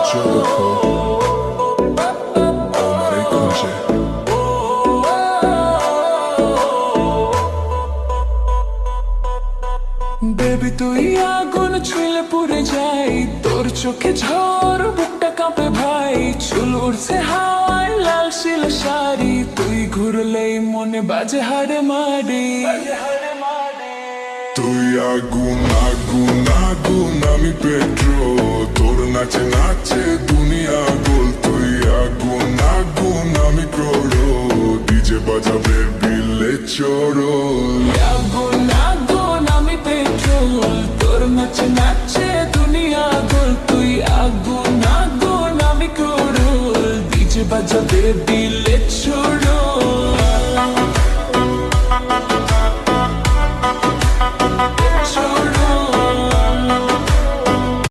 চোখ আমারে খুঁজে। বেবি তুই আগুন ছুঁলে পুড়ে যাই, তোর চোখে ঝড় বুকটা কাঁপে ভাই। চুল উড়ছে হাওয়ায় লাল শিল শাড়ি, তুই ঘুরলেই মনে বাজে হাড়ে মারি। তুই আগুন আগুন আগুন আমি পেট্রোল, তোর নাচে নাচে দুনিয়া গোল। তুই আগুন আগুন আমি ক্রোড়ো, ডিজে বাজাবে বিলে চোরল। আগুন আগুন আমি পেট্রোল, তোর নাচে নাচে দুনিয়া গোল। তুই আগুন আগুন আমি ক্রোড়ল, ডিজে বাজাবে